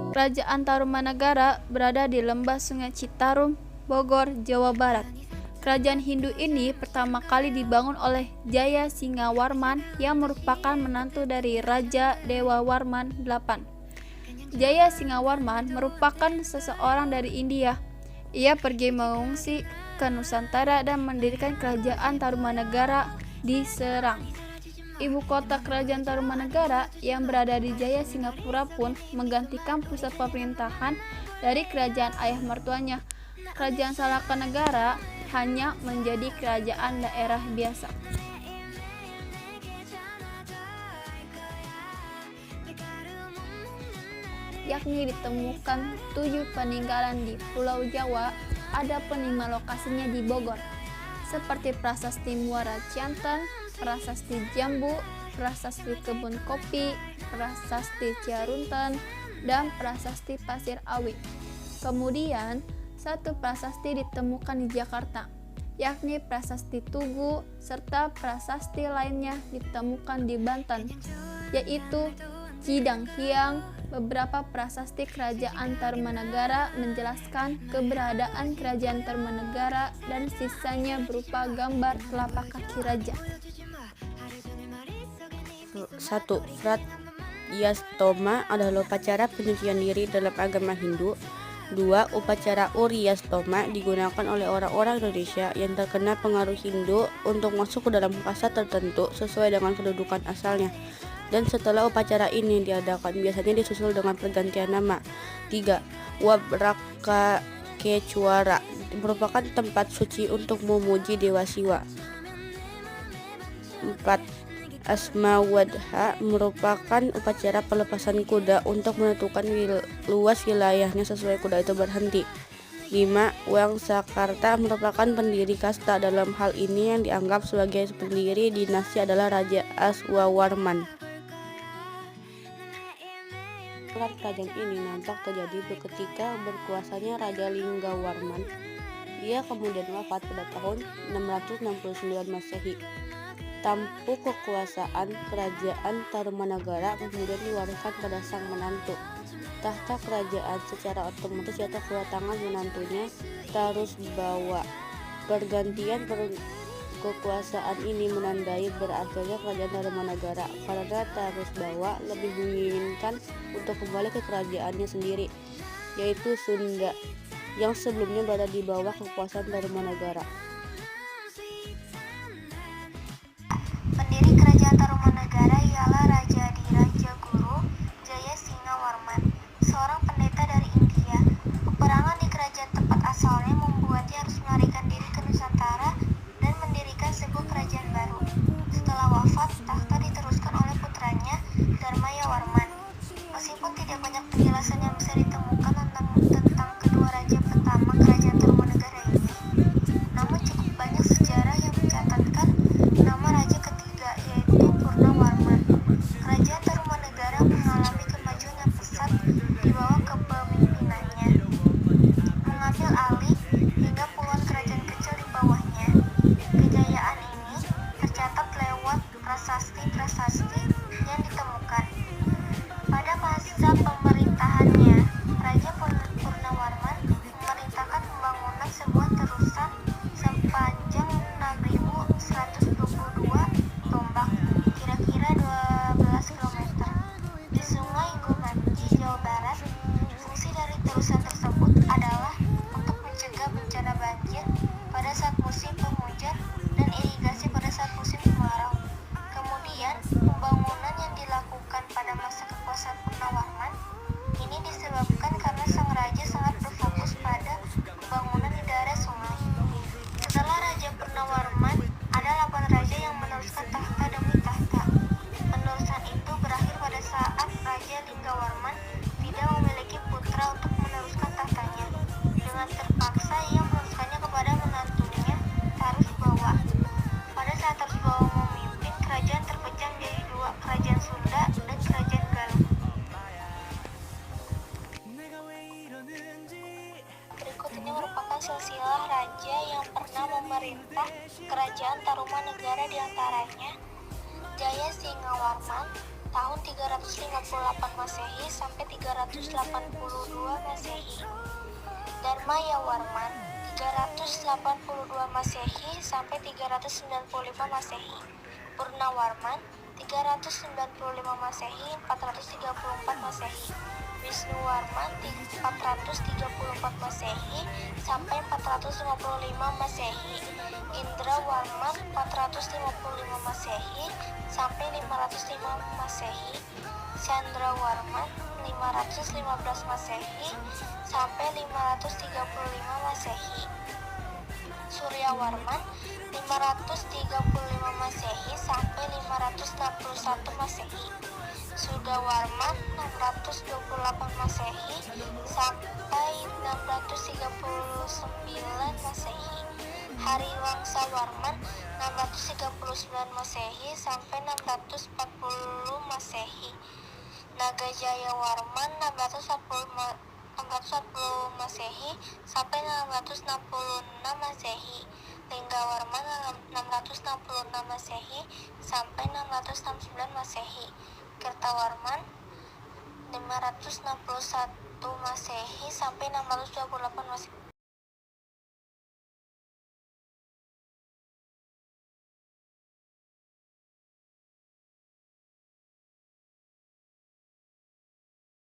Kerajaan Tarumanagara berada di lembah Sungai Citarum, Bogor, Jawa Barat. Kerajaan Hindu ini pertama kali dibangun oleh Jaya Singawarman yang merupakan menantu dari Raja Dewa Warman VIII. Jaya Singawarman merupakan seseorang dari India. Ia pergi mengungsi ke Nusantara dan mendirikan kerajaan Tarumanagara di Serang. Ibu kota kerajaan Tarumanagara yang berada di Jaya Singapura pun menggantikan pusat pemerintahan dari kerajaan ayah mertuanya. Kerajaan Salakanegara hanya menjadi kerajaan daerah biasa. Yakni ditemukan 7 peninggalan di Pulau Jawa, adapun 5 lokasinya di Bogor, seperti Prasasti Muara Cianten, Prasasti Jambu, Prasasti Kebun Kopi, Prasasti Ciarunten, dan Prasasti Pasir Awi. Kemudian, satu prasasti ditemukan di Jakarta, yakni Prasasti Tugu, serta prasasti lainnya ditemukan di Banten, yaitu Cidanghiang. Beberapa prasasti kerajaan Tarumanagara menjelaskan keberadaan kerajaan Tarumanagara dan sisanya berupa gambar telapak kaki raja. 1. Pratyastoma adalah upacara penyucian diri dalam agama Hindu. 2. Upacara Uryastoma digunakan oleh orang-orang Indonesia yang terkena pengaruh Hindu untuk masuk ke dalam kasta tertentu sesuai dengan kedudukan asalnya. Dan setelah upacara ini diadakan, biasanya disusul dengan pergantian nama. 3. Wabrakakechwara merupakan tempat suci untuk memuji Dewa Siwa. 4. Asmawadha merupakan upacara pelepasan kuda untuk menentukan luas wilayahnya sesuai kuda itu berhenti. 5. Wangsakarta merupakan pendiri kasta. Dalam hal ini yang dianggap sebagai pendiri dinasti adalah Raja Aswawarman. Kerajaan ini nampak terjadi ketika berkuasanya Raja Linggawarman. Ia kemudian wafat pada tahun 669 Masehi. Tampuk kekuasaan kerajaan Tarumanagara kemudian diwariskan pada sang menantu. Tahta kerajaan secara otomatis jatuh ke tangan menantunya, Tarusbawa. Pergantian kekuasaan ini menandai berakhirnya kerajaan Tarumanagara karena Tarusbawa lebih menginginkan untuk kembali ke kerajaannya sendiri, yaitu Sunda, yang sebelumnya berada di bawah kekuasaan Tarumanagara. Pendiri kerajaan Tarumanagara ialah Raja Dirajaguru Jaya Singawarman, seorang pendeta dari India. Peperangan di kerajaan tempat asalnya membuatnya harus melarikan diri ke Nusantara dan mendirikan sebuah kerajaan baru. Setelah wafat, tahta diteruskan oleh putranya Dharmayawarman. Meskipun tidak banyak penjelasan yang bisa ditemukan tentang kedua raja pertama kerajaan Tarumanagara ini, namun cukup banyak sejarah yang mencatatkan nama raja ketiga, yaitu Purnawarman. Masehi sampai 382 Masehi. Dharmayawarman 382 Masehi sampai 395 Masehi. Purnawarman 395 Masehi 434 Masehi. Wisnuwarman 434 Masehi sampai 455 Masehi. Indrawarman 455 Masehi sampai 505 Masehi. Chandrawarman 515 Masehi sampai 535 Masehi. Suryawarman 535 Masehi sampai 561 Masehi. Sudawarman 628 Masehi sampai 639 Masehi. Hariwangsawarman 639 Masehi sampai 640 Masehi. Nagajayawarman 640 Masehi sampai 666 Masehi. Linggawarman 666 Masehi sampai 669 Masehi. Kertawarman 561 Masehi sampai 628 Masehi.